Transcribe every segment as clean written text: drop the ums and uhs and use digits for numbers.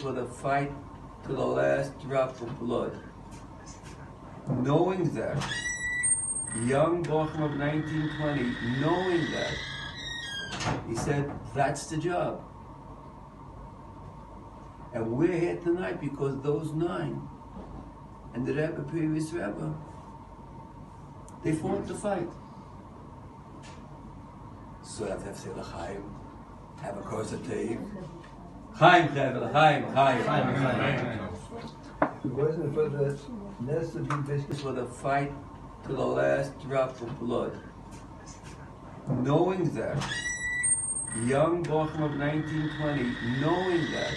for the fight to the last drop of blood. Knowing that, young Bochum of 1920, knowing that, he said, that's the job. And we're here tonight because those 9 and the Rebbe, previous Rebbe, they fought the fight. So I have to say L'chaim, have a course of Tev. Chaim, Chaim, L'chaim, Chaim. It wasn't for the nest of biscuits. For the fight to the last drop of blood. Knowing that, young Bochum of 1920, knowing that,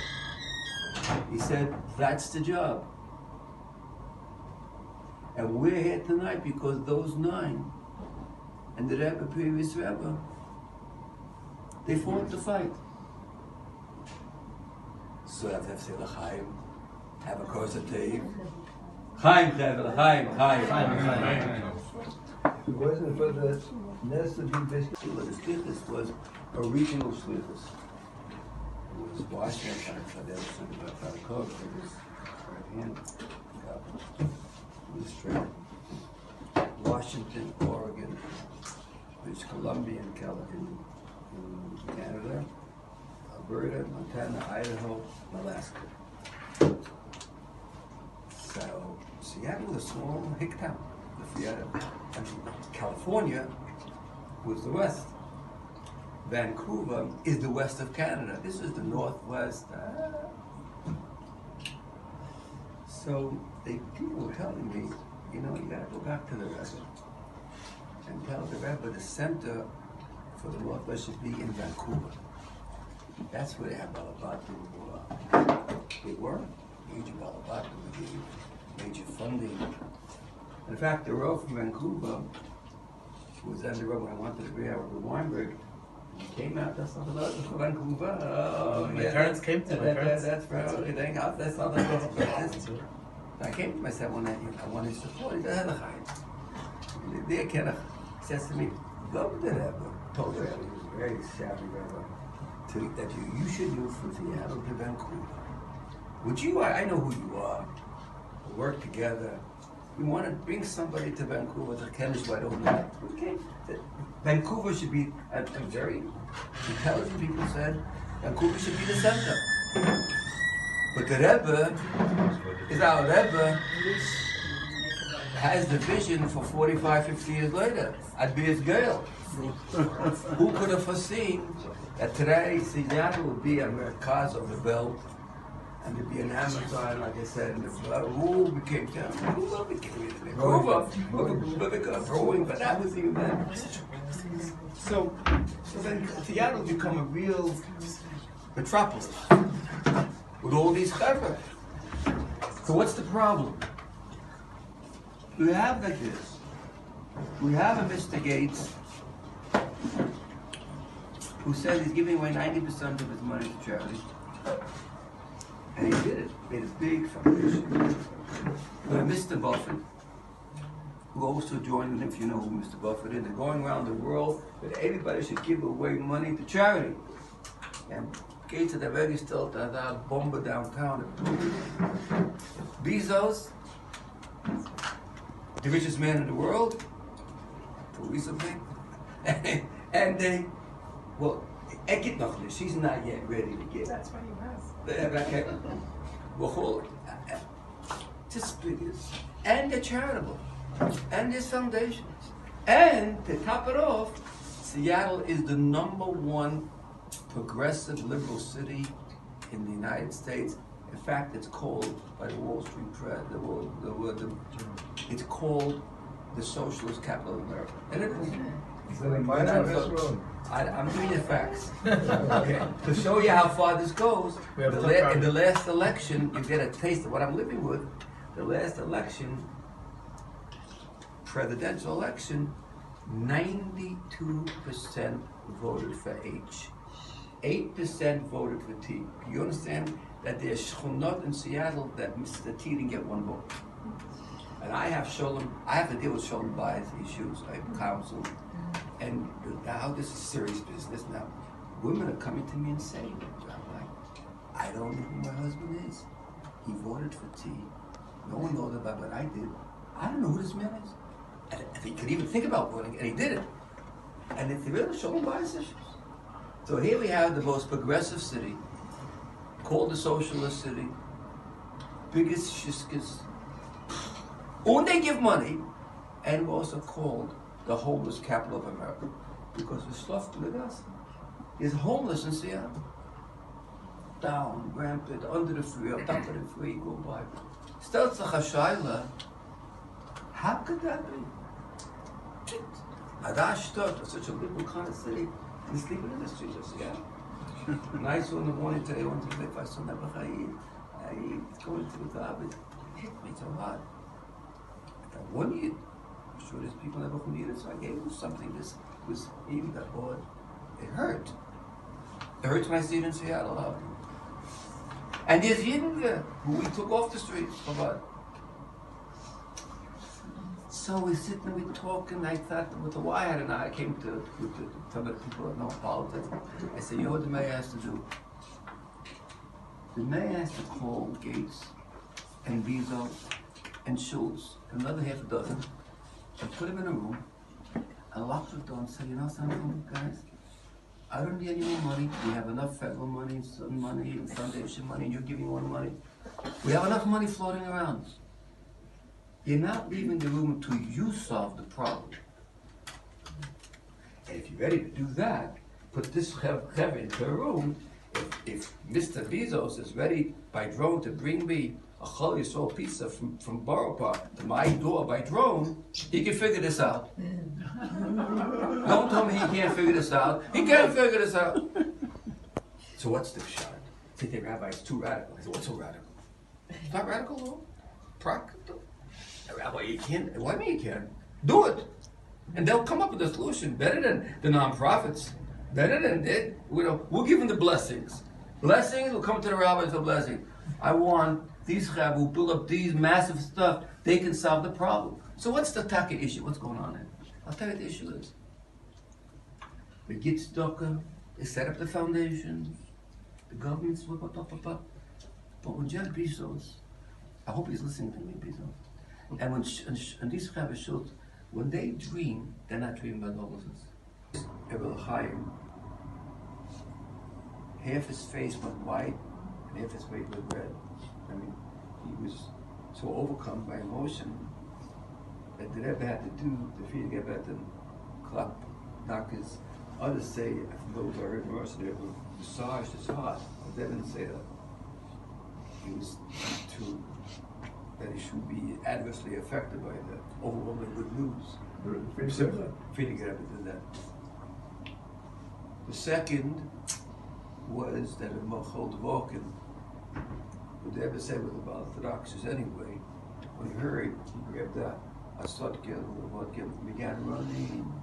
he said, that's the job. And we're here tonight because those 9 and the Rebbe, previous Rebbe, they fought the fight. So I have to say L'chaim, have a course of Tev. Chaim, Chaim, Chaim. It wasn't for the nest of biscuits. The Shliach was a regional Shliach. It was Washington, it was right hand. It was straight. Washington, Oregon, British Columbia, in Canada, Alberta, Montana, Idaho, Alaska. So Seattle was a small hick town. California was the west. Vancouver is the west of Canada. This is the northwest. So people were telling me, you gotta go back to the Rebbe and tell the Rebbe the center for the northwest should be in Vancouver. That's where they have Balabatu. They were major Balabatu, major funding. In fact, the Rav from Vancouver was then the Rav when I wanted to be out of Weinberg. He came out, that's not the Rav from Vancouver. Oh, my parents came to my parents. That's right, okay, dang out, that's not the Rav. I came to myself one night, I wanted to support it. They says to me, go to the Rebbe. Told the Rebbe, he was a very savvy Rebbe, that you should move from Seattle to Vancouver. Would you, I know who you are, we'll work together. We want to bring somebody to Vancouver to Kenish, I don't know. Okay. Vancouver should be, a very intelligent people said, Vancouver should be the center. But the Rebbe is our Rebbe has the vision for 45, 50 years later. I'd be his girl. Who could have foreseen that today Seattle would be a Merkaz of the belt and to be an Amazon, like I said, and who became down? Who became growing, but that was the event. So then Seattle become a real metropolis with all these clever. So what's the problem? We have like this. We have a Mr. Gates who said he's giving away 90% of his money to charity. And he did it, made a big foundation. But Mr. Buffett, who also joined, and if you know who Mr. Buffett is, they're going around the world that everybody should give away money to charity. And Gates at the very still that bomber downtown. Bezos, the richest man in the world, recently, and they, well, get nothing. She's not yet ready to get. That's what he has. Okay. Well, just figures. And they're charitable. And there's foundations. And to top it off, Seattle is the #1 progressive liberal city in the United States. In fact, it's called by the Wall Street Press, it's called the socialist capital of America. And it is. So I'm giving you facts. Okay. To show you how far this goes, in the last election, you get a taste of what I'm living with. The last election, presidential election, 92% voted for H. 8% voted for T. You understand that there's shchunot in Seattle that Mr. T didn't get 1 vote. And I have to deal with Sholom Ber's issues, I counsel. And now this is serious business now. Women are coming to me and saying, I'm like, I don't know who my husband ordered for tea. No one knows about what I did. I don't know who this man is. And if he could even think about voting, and he did it. And it's really Sholom Ber issues. So here we have the most progressive city, called the socialist city, biggest shishkas. And they give money, and we're also called the homeless capital of America because we're stuffed with us. There's homeless in Seattle. Down, rampant, under the free, up top of the free, go by. Starts a chashayla. How could that be? Adashtot, such a liberal kind of city, and sleeping in the streets of Seattle. Nice one in the morning today, I went to make my son have a chayid. He's going to the garbage. It hit me so hard. I got 1 year. I'm sure there's people never who need it, so I gave him something. This was even got bored. It hurt. It hurts when I see it in Seattle. And there's Yidden there who we took off the streets. Chabad. So we sit and we talk, and I thought with the wire, and I came to some of the people that know politics. I said, you know what the mayor has to do? The mayor has to call Gates and Bezos and Schultz, and another half a dozen, and put them in a room and lock the door and say, you know something, guys? I don't need any more money. We have enough federal money, some money, and foundation money, and you're giving more money. We have enough money floating around. You're not leaving the room until you solve the problem. And if you're ready to do that, put this Rechavia into a room. If Mr. Bezos is ready by drone to bring me a Chol Yisrael pizza from Borough Park to my door by drone, he can figure this out. Don't tell me he can't figure this out. He can't figure this out. So what's the shot? Say, the rabbi, it's too radical. I said, what's so radical? It's not radical at all. Practical. Rabbi, you can't. What do you mean you can't? Do it. And they'll come up with a solution better than the nonprofits. Better than it. We'll give them the blessings. Blessings will come to the rabbis for blessing. I want these Chav who build up these massive stuff, they can solve the problem. So what's the taka issue? What's going on there? I'll tell you what the issue is. We get stuck, they set up the foundations, the government's but when Jeff Bezos, I hope he's listening to me, Bezos, and when these Chav Schultz, when they dream, they're not dreaming about homelessness. Ebel Chaim, half his face went white and half his face went red. I mean, he was so overcome by emotion that the Rebbe had to do the feeding Rebbe had to clap, knock his. Others say, I forgot what I heard the Rosh there, but massaged his heart. But they didn't say that. He was too, that he should be adversely affected by the overwhelming good news. Feeding Rebbe did that. The second was that in Mochol Dvokin, what they ever said with the Orthodoxes anyway, when he heard, he grabbed that Asotkin, began running,